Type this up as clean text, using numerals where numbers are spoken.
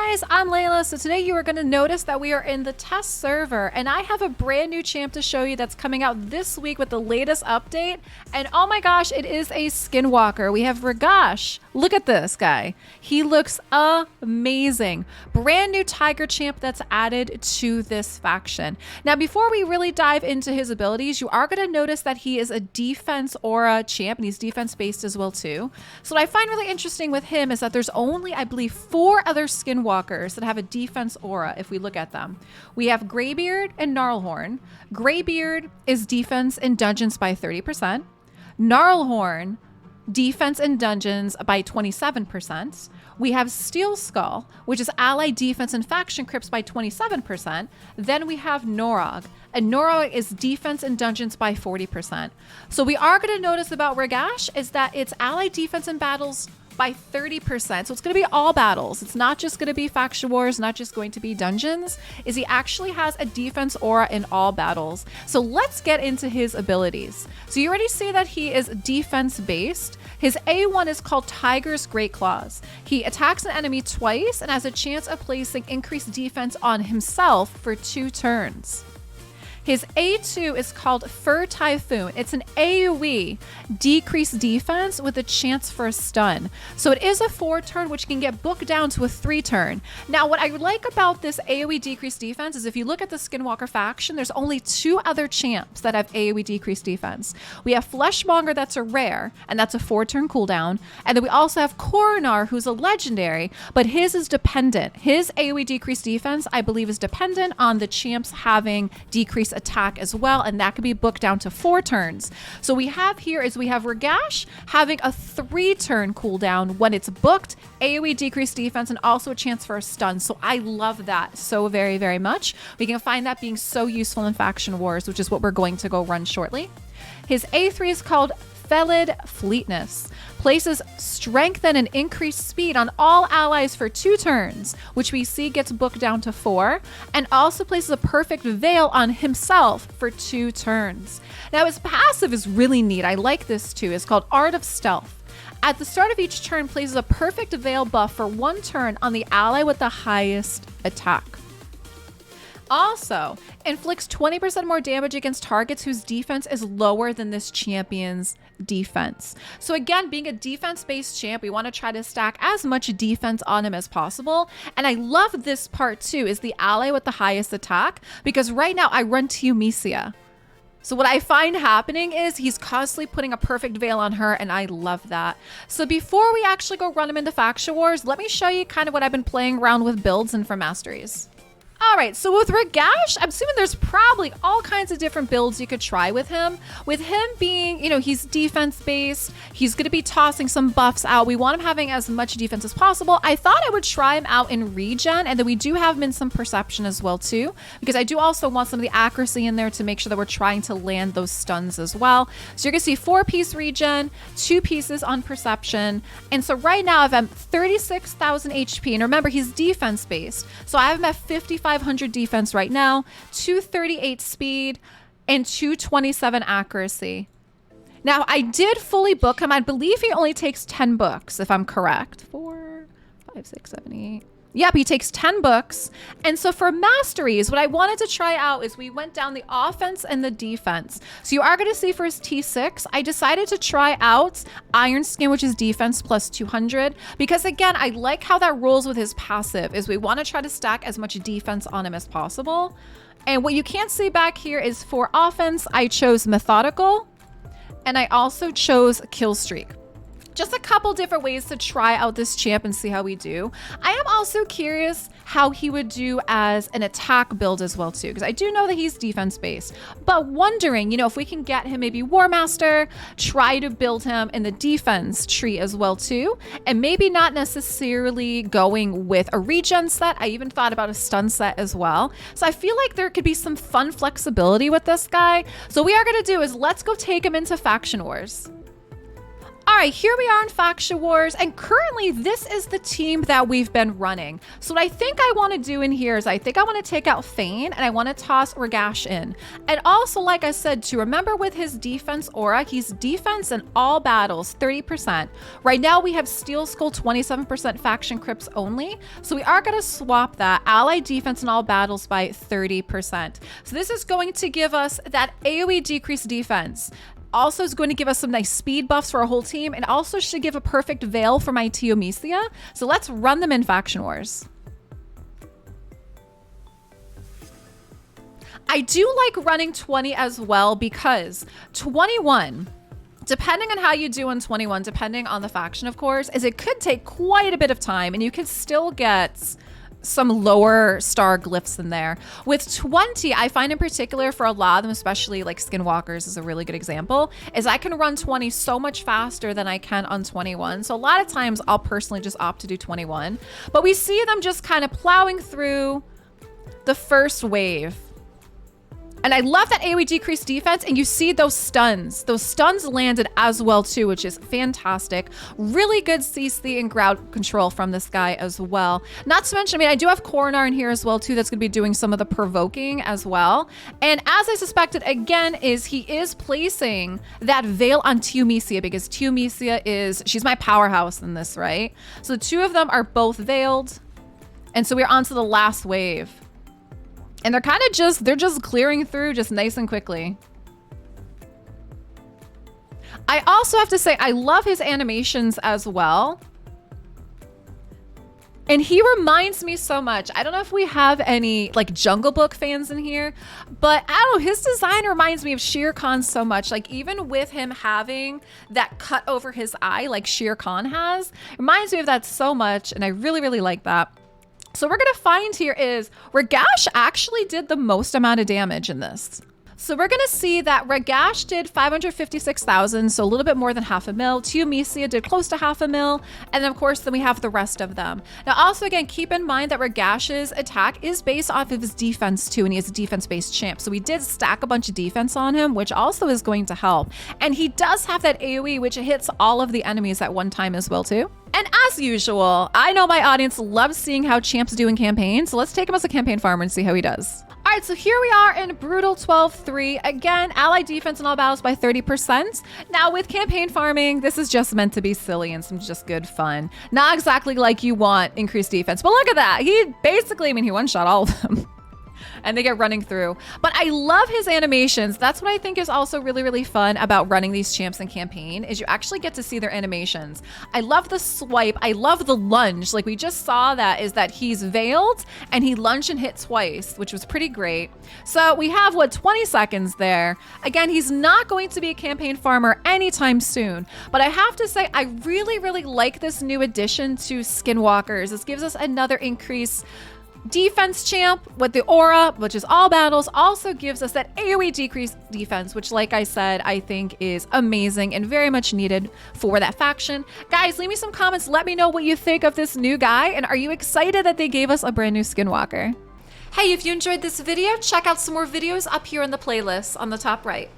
guys, I'm Leila. So today you are going to notice that we are in the test server and I have a brand new champ to show you that's coming out this week with the latest update. And oh my gosh, it is a Skinwalker. We have Ragash. Look at this guy. He looks amazing. Brand new tiger champ that's added to this faction. Now, before we really dive into his abilities, you are going to notice that he is a defense aura champ and he's defense based as well too. So what I find really interesting with him is that there's only, I believe, 4 other Skinwalkers that have a defense aura if we look at them. We have Graybeard and Gnarlhorn. Graybeard is defense in dungeons by 30%. Gnarlhorn, defense in dungeons by 27%. We have Steel Skull, which is ally defense and faction crypts by 27%. Then we have Norog, and Norog is defense in dungeons by 40%. So we are going to notice about Ragash is that it's ally defense in battles by 30%. So it's going to be all battles. It's not just going to be faction wars, not just going to be dungeons. Is he actually has a defense aura in all battles. So let's get into his abilities. So you already see that he is defense based. His A1 is called Tiger's Great Claws. He attacks an enemy twice and has a chance of placing increased defense on himself for 2 turns. His A2 is called Fur Typhoon. It's an AoE decreased defense with a chance for a stun. So it is a 4 turn, which can get booked down to a 3 turn. Now, what I like about this AoE decreased defense is if you look at the Skinwalker faction, there's only 2 other champs that have AoE decreased defense. We have Fleshmonger, that's a rare, and that's a 4 turn cooldown. And then we also have Coronar, who's a legendary, but his is dependent. His AoE decreased defense, I believe, is dependent on the champs having decreased attack as well, and that could be booked down to 4 turns. So we have here is we have Ragash having a 3 turn cooldown when it's booked, AoE decreased defense, and also a chance for a stun. So I love that so very, very much. We can find that being so useful in faction wars, which is what we're going to go run shortly. His A3 is called Felid Fleetness. Places strengthen and increased speed on all allies for 2 turns, which we see gets booked down to 4, and also places a perfect veil on himself for 2 turns. Now his passive is really neat. I like this too. It's called Art of Stealth. At the start of each turn, places a perfect veil buff for 1 turn on the ally with the highest attack. Also, inflicts 20% more damage against targets whose defense is lower than this champion's defense. So again, being a defense-based champ, we want to try to stack as much defense on him as possible. And I love this part too, is the ally with the highest attack, because right now I run Tiumesia. So what I find happening is he's constantly putting a perfect veil on her, and I love that. So before we actually go run him into faction wars, let me show you kind of what I've been playing around with builds and for masteries. All right, so with Ragash, I'm assuming there's probably all kinds of different builds you could try with him. With him being, you know, he's defense-based, he's going to be tossing some buffs out. We want him having as much defense as possible. I thought I would try him out in regen, and then we do have him in some perception as well too, because I do also want some of the accuracy in there to make sure that we're trying to land those stuns as well. So you're going to see 4-piece regen, 2 pieces on perception, and so right now I've 36,000 HP, and remember, he's defense-based, so I have him at 5,500 defense right now, 238 speed, and 227 accuracy. Now, I did fully book him. I believe he only takes 10 books, if I'm correct. 4, 5, 6, 7, 8. Yep, he takes 10 books. And so for masteries, what I wanted to try out is we went down the offense and the defense. So you are going to see for his T6, I decided to try out Iron Skin, which is defense plus 200, because again, I like how that rolls with his passive, is we want to try to stack as much defense on him as possible. And what you can't see back here is for offense, I chose Methodical, and I also chose Kill Streak. Just a couple different ways to try out this champ and see how we do. I am also curious how he would do as an attack build as well too, because I do know that he's defense based, but wondering, you know, if we can get him maybe War Master, try to build him in the defense tree as well too, and maybe not necessarily going with a regen set. I even thought about a stun set as well. So I feel like there could be some fun flexibility with this guy. So what we are going to do is let's go take him into faction wars. All right, here we are in Faction Wars, and currently this is the team that we've been running. So what I think I want to do in here is I think I want to take out Fane, and I want to toss Ragash in. And also, like I said, to remember with his defense aura, he's defense in all battles, 30%. Right now we have Steel Skull, 27% faction crypts only. So we are going to swap that ally defense in all battles by 30%. So this is going to give us that AoE decreased defense. Also is going to give us some nice speed buffs for our whole team, and also should give a perfect veil for my Teomisia. So let's run them in Faction Wars. I do like running 20 as well, because 21, depending on how you do on 21, depending on the faction, of course, is it could take quite a bit of time, and you can still get some lower star glyphs in there. With 20, I find in particular for a lot of them, especially like Skinwalkers is a really good example, is I can run 20 so much faster than I can on 21. So a lot of times I'll personally just opt to do 21, but we see them just kind of plowing through the first wave. And I love that AoE decreased defense, and you see those stuns. Those stuns landed as well too, which is fantastic. Really good CC and ground control from this guy as well. Not to mention, I mean, I do have Coronar in here as well too, that's gonna be doing some of the provoking as well. And as I suspected, again, is he is placing that veil on Teomisia, because Teomisia is, she's my powerhouse in this, right? So the two of them are both veiled. And so we're on to the last wave. And they're kind of just, they're just clearing through just nice and quickly. I also have to say, I love his animations as well. And he reminds me so much. I don't know if we have any like Jungle Book fans in here, but I don't know, his design reminds me of Shere Khan so much. Like even with him having that cut over his eye like Shere Khan has, reminds me of that so much. And I really, really like that. So we're gonna find here is Ragash actually did the most amount of damage in this. So we're gonna see that Ragash did 556,000, so a little bit more than half a mil. Teomisia did close to half a mil, and then of course then we have the rest of them. Now also again, keep in mind that Ragash's attack is based off of his defense too, and he is a defense-based champ. So we did stack a bunch of defense on him, which also is going to help. And he does have that AoE, which hits all of the enemies at one time as well too. And as usual, I know my audience loves seeing how champs do in campaigns, so let's take him as a campaign farmer and see how he does. All right, so here we are in Brutal 12-3. Again, ally defense in all battles by 30%. Now with campaign farming, this is just meant to be silly and some just good fun. Not exactly like you want increased defense, but look at that. He basically, I mean, he one-shot all of them. And they get running through. But I love his animations. That's what I think is also really, really fun about running these champs in campaign, is you actually get to see their animations. I love the swipe. I love the lunge. Like we just saw that, is that he's veiled and he lunged and hit twice, which was pretty great. So we have, what, 20 seconds there. Again, he's not going to be a campaign farmer anytime soon. But I have to say, I really, really like this new addition to Skinwalkers. This gives us another increase. Defense champ with the aura, which is all battles, also gives us that AoE decreased defense, which like I said, I think is amazing and very much needed for that faction. Guys, leave me some comments. Let me know what you think of this new guy, and are you excited that they gave us a brand new Skinwalker? Hey, if you enjoyed this video, check out some more videos up here in the playlist on the top right.